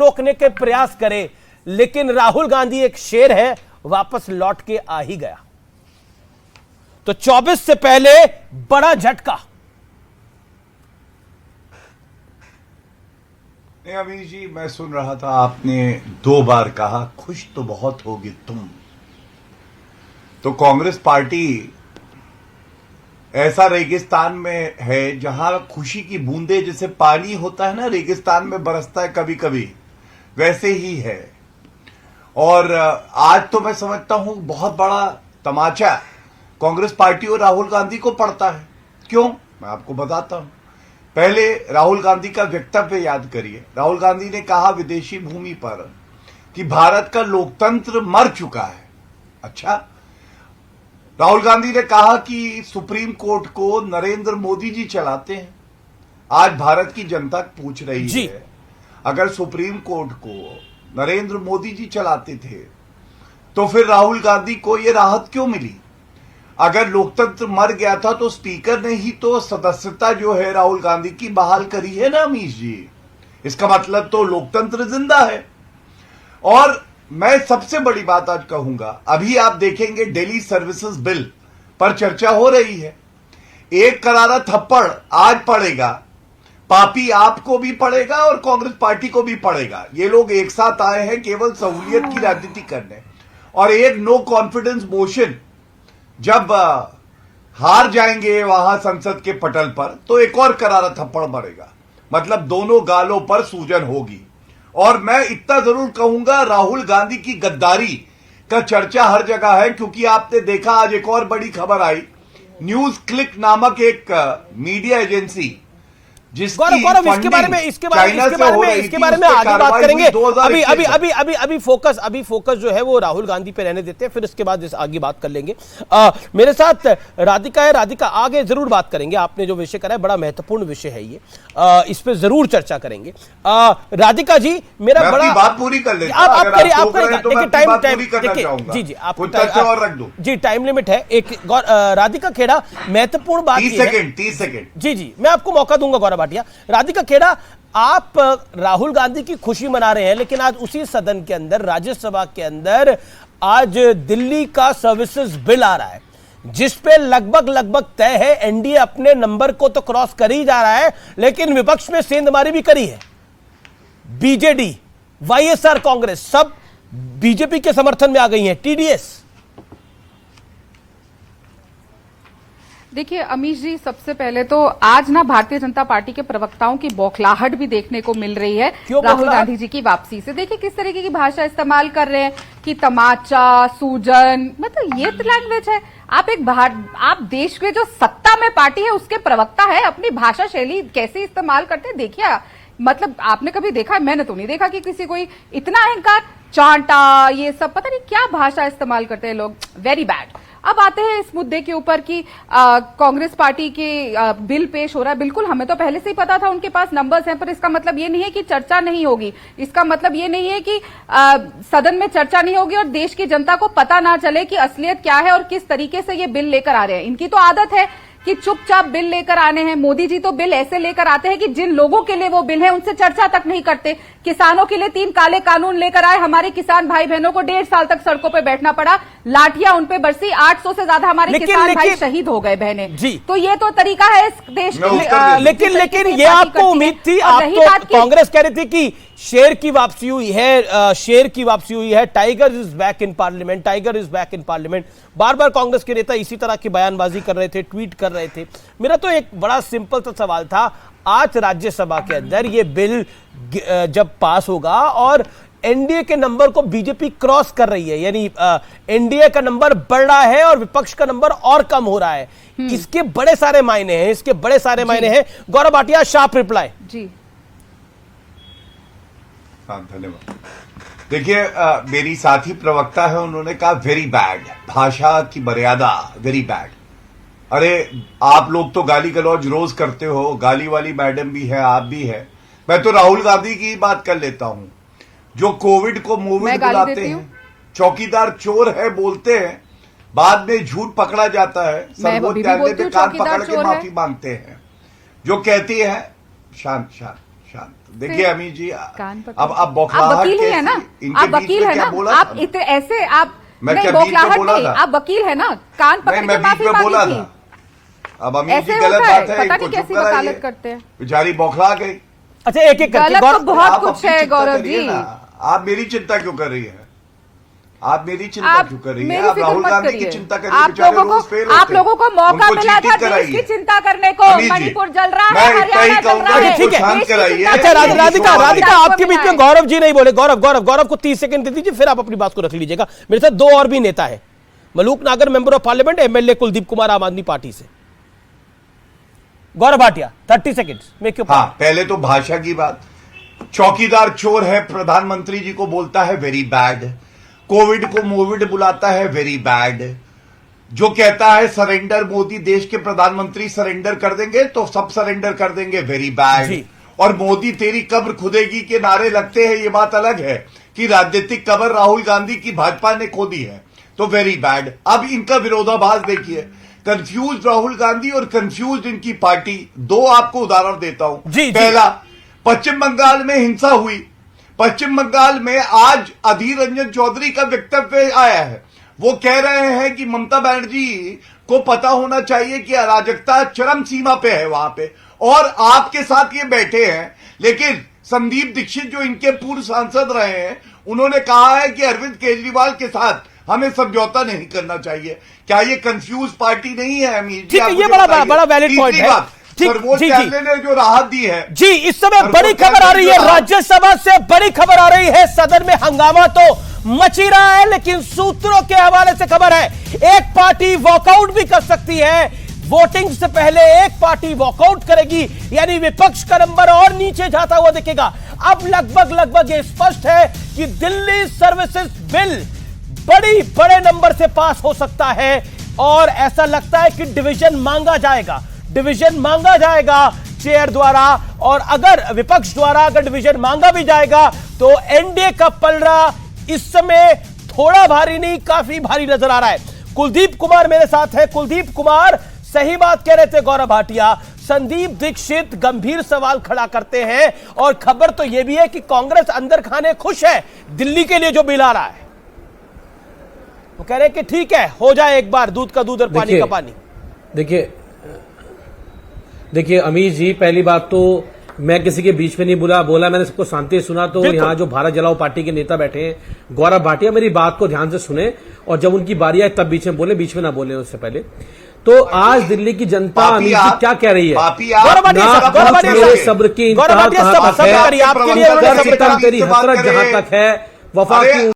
रोकने के प्रयास करे, लेकिन राहुल गांधी एक शेर है, वापस लौट के आ ही गया। तो 24 से पहले बड़ा झटका। अमीर जी, मैं सुन रहा था, आपने 2 बार कहा खुश तो बहुत होगी तुम। तो कांग्रेस पार्टी ऐसा रेगिस्तान में है जहां खुशी की बूंदे, जैसे पानी होता है ना रेगिस्तान में बरसता है कभी कभी, वैसे ही है। और आज तो मैं समझता हूं बहुत बड़ा तमाचा कांग्रेस पार्टी और राहुल गांधी को पड़ता है। क्यों, मैं आपको बताता हूं। पहले राहुल गांधी का वक्तव्य याद करिए। राहुल गांधी ने कहा विदेशी भूमि पर कि भारत का लोकतंत्र मर चुका है। अच्छा, राहुल गांधी ने कहा कि सुप्रीम कोर्ट को नरेंद्र मोदी जी चलाते हैं। आज भारत की जनता पूछ रही है, अगर सुप्रीम कोर्ट को नरेंद्र मोदी जी चलाते थे तो फिर राहुल गांधी को यह राहत क्यों मिली? अगर लोकतंत्र मर गया था तो स्पीकर ने ही तो सदस्यता जो है राहुल गांधी की बहाल करी है ना अमीश जी। इसका मतलब तो लोकतंत्र जिंदा है। और मैं सबसे बड़ी बात आज कहूंगा, अभी आप देखेंगे दिल्ली सर्विसेज बिल पर चर्चा हो रही है। एक करारा थप्पड़ आज पड़ेगा, पापी आपको भी पड़ेगा और कांग्रेस पार्टी को भी पड़ेगा। ये लोग एक साथ आए हैं केवल सहूलियत की राजनीति करने। और एक नो कॉन्फिडेंस मोशन जब हार जाएंगे वहां संसद के पटल पर, तो एक और करारा थप्पड़ पड़ेगा। मतलब दोनों गालों पर सूजन होगी। और मैं इतना जरूर कहूंगा, राहुल गांधी की गद्दारी का चर्चा हर जगह है, क्योंकि आपने देखा आज एक और बड़ी खबर आई। न्यूज क्लिक नामक एक मीडिया एजेंसी, गौरव इसके बारे में आगे बात करेंगे। अभी फोकस जो है वो राहुल गांधी पे रहने देते हैं, फिर इसके बाद आगे बात कर लेंगे। मेरे साथ राधिका है। राधिका, आगे जरूर बात करेंगे। आपने जो विषय करा है बड़ा महत्वपूर्ण विषय है ये, इस पे जरूर चर्चा करेंगे। राधिका जी, मेरा बड़ा बात पूरी कर लेते हैं। आप करिए, देखिए टाइम जी आप और रख दो जी, टाइम लिमिट है एक। राधिका खेड़ा, महत्वपूर्ण बात 30 सेकंड जी, मैं आपको मौका दूंगा। गौरव भाटिया, राधिका खेड़ा, आप राहुल गांधी की खुशी मना रहे हैं, लेकिन आज उसी सदन के अंदर, राज्यसभा के अंदर, आज दिल्ली का सर्विसेज बिल आ रहा है, जिस पे लगभग तय है एनडीए अपने नंबर को तो क्रॉस कर ही जा रहा है, लेकिन विपक्ष में सेंधमारी भी करी है। बीजेडी, वाईएसआर कांग्रेस सब बीजेपी के समर्थन में आ गई है। टीडीएस, देखिए अमीश जी, सबसे पहले तो आज ना भारतीय जनता पार्टी के प्रवक्ताओं की बौखलाहट भी देखने को मिल रही है राहुल गांधी जी की वापसी से। देखिए किस तरीके की भाषा इस्तेमाल कर रहे हैं कि तमाचा, सूजन, मतलब ये तो लैंग्वेज है। आप देश के जो सत्ता में पार्टी है उसके प्रवक्ता है, अपनी भाषा शैली कैसे इस्तेमाल करते हैं देखिए। मतलब आपने कभी देखा? मैंने तो नहीं देखा कि किसी कोई इतना अहंकार, चांटा, ये सब पता नहीं क्या भाषा इस्तेमाल करते हैं लोग। Very bad. अब आते हैं इस मुद्दे के ऊपर कि कांग्रेस पार्टी के बिल पेश हो रहा है। बिल्कुल, हमें तो पहले से ही पता था उनके पास नंबर्स हैं, पर इसका मतलब ये नहीं है कि चर्चा नहीं होगी। इसका मतलब ये नहीं है कि सदन में चर्चा नहीं होगी और देश की जनता को पता ना चले कि असलियत क्या है और किस तरीके से ये बिल लेकर आ रहे हैं। इनकी तो आदत है कि चुपचाप बिल लेकर आने हैं। मोदी जी तो बिल ऐसे लेकर आते हैं कि जिन लोगों के लिए वो बिल है उनसे चर्चा तक नहीं करते। किसानों के लिए 3 काले कानून लेकर आए, हमारे किसान भाई बहनों को 1.5 साल तक सड़कों पे बैठना पड़ा, लाठियां उन पे बरसी, 800 से ज्यादा हमारे किसान भाई शहीद हो गए बहनें। तो ये तो तरीका है इस देश के। लेकिन ये आपको उम्मीद थी? आप तो कांग्रेस कह रही थी कि शेर की वापसी हुई है, शेर की वापसी हुई है, tiger is back in parliament, tiger is back in parliament. बार बार कांग्रेस के नेता इसी तरह की बयानबाजी कर रहे थे, ट्वीट कर रहे थे। मेरा तो एक बड़ा सिंपल सा सवाल था, आज राज्यसभा के अंदर ये बिल जब पास होगा और एनडीए के नंबर को बीजेपी क्रॉस कर रही है, यानी एनडीए का नंबर बढ़ रहा है और विपक्ष का नंबर और कम हो रहा है, इसके बड़े सारे मायने हैं, इसके बड़े सारे मायने हैं। गौरव भाटिया, शार्प रिप्लाई जी। धन्यवाद। देखिए, मेरी साथी प्रवक्ता है, उन्होंने कहा वेरी बैड, भाषा की मर्यादा वेरी बैड। अरे आप लोग तो गाली गलौज रोज करते हो, गाली वाली मैडम भी है, आप भी है। मैं तो राहुल गांधी की बात कर लेता हूं, जो कोविड को मोविड बुलाते हैं, चौकीदार चोर है बोलते हैं, बाद में झूठ पकड़ा जाता है, सर्वोच्च न्यायालय में कान पकड़ के माफी मांगते हैं, जो कहती है शांत शांत शांत। देखिए अमीर जी, कान पकड़- अब आप आप बौखलाहट वकील है ना, इनके आप बीच वकील में है क्या ना, बोला आप था? इतने ऐसे आप मैं नहीं क्या बीच में बौखलाहट बोला नहीं, था? आप वकील है ना, कान पकड़ नहीं, के मैं बीच माफी में मांगी बोला थी। था। अब अमीर जी ऐसे गलत होता है, बात है, पता इनको नहीं चुप कैसी कराइए। वकालत करते हैं। बेचारी बौखला गई। अच्छा एक एक करके गलत तो गौरव, बहुत आप कुछ अपनी है चिंता गौरव करिए जी। ना। आप मेरी चिंता क्यों कर रही है? आप मेरी चिंता आप क्यों कर रही मेरी है? आप फिक्र राहुल मत गांधी की करिए। चिंता करिए। आप बेचारे लोगों रोज को फेल आप होते हैं। लोगों को मौका उनको मिला था चीटिंग देश कराइए। की चिंता करने को। अमीर जी, मणिपुर जल रहा मैं है, इतना ही हरियाणा जल कहूंगा रहा कि है। ठीक है। देश शांत की कराइए। चिंता अच्छा करिए। राधिका, राधिका आपको आपके बीच मिला में है। गौरव जी नहीं बोले। गौरव को 30 सेकंड दे दीजिए, फिर आप अपनी बात को रख लीजिएगा। मेरे साथ दो और भी नेता है, मलूक नागर member of parliament, MLA Kuldeep Kumar आम आदमी पार्टी से। गौरव भाटिया 30 सेकंड्स में क्यों? हाँ, पहले तो भाषा की बात। चौकीदार चोर है, प्रधानमंत्री जी को बोलता है वेरी बैड। कोविड को मोविड बुलाता है वेरी बैड। जो कहता है सरेंडर मोदी, देश के प्रधानमंत्री सरेंडर कर देंगे तो सब सरेंडर कर देंगे, वेरी बैड। जी। और मोदी तेरी कब्र खुदेगी के नारे लगते हैं, ये बात अलग है कि राजनीतिक कब्र राहुल गांधी की भाजपा ने खोदी है, तो वेरी बैड। अब इनका विरोधाभास देखिए, कंफ्यूज राहुल गांधी और कंफ्यूज इनकी पार्टी। दो आपको उदाहरण देता हूं। जी, जी। पहला, पश्चिम बंगाल में हिंसा हुई। पश्चिम बंगाल में आज अधीर रंजन चौधरी का वक्तव्य आया है। वो कह रहे हैं कि ममता बनर्जी को पता होना चाहिए कि अराजकता चरम सीमा पे है वहां पे, और आपके साथ ये बैठे हैं। लेकिन संदीप दीक्षित जो इनके पूर्व सांसद रहे हैं, उन्होंने कहा है कि अरविंद केजरीवाल के साथ हमें समझौता नहीं करना चाहिए। क्या ये कंफ्यूज पार्टी नहीं है अमीर जी? ठीक है, आप ये मुझे बड़ा बताइए। वैलिड पॉइंट तीसरी है। बात, ठीक, सर्वोच्च जी, जी। न्यायालय ने जो राहत दी है जी, इस समय बड़ी खबर आ रही है राज्यसभा से, बड़ी खबर आ रही है। सदन में हंगामा तो मच ही रहा है, लेकिन सूत्रों के हवाले से खबर है एक पार्टी वॉकआउट भी कर सकती है। वोटिंग से पहले एक पार्टी वॉकआउट करेगी, यानी विपक्ष का नंबर और नीचे जाता हुआ दिखेगा। अब लगभग ये स्पष्ट है कि दिल्ली सर्विसेज बिल बड़े नंबर से पास हो सकता है, और ऐसा लगता है कि डिवीजन मांगा जाएगा चेयर द्वारा। और अगर विपक्ष द्वारा अगर डिवीजन मांगा भी जाएगा तो एनडीए का पलड़ा इस समय थोड़ा भारी नहीं, काफी भारी नजर आ रहा है। कुलदीप कुमार मेरे साथ है। कुलदीप कुमार, सही बात कह रहे थे गौरव भाटिया, संदीप दीक्षित गंभीर सवाल खड़ा करते हैं, और खबर तो यह भी है कि कांग्रेस अंदर खाने खुश है दिल्ली के लिए जो बिल आ रहा है। वो कह रहे हैं कि ठीक है, हो जाए एक बार, दूध का दूध और पानी का पानी। देखिए अमीर जी, पहली बात तो मैं किसी के बीच में नहीं बोला, मैंने सबको शांति से सुना। तो यहाँ जो भारत जलाओ पार्टी के नेता बैठे हैं, गौरव भाटिया, मेरी बात को ध्यान से सुने, और जब उनकी बारी आए तब बीच में बोले, बीच में ना बोले उससे पहले। तो आज दिल्ली की जनता अमीर जी क्या कह रही है? मेरे सब्र की इंतहा कहां तक है? तेरी हसरत जहां तक है, वफा की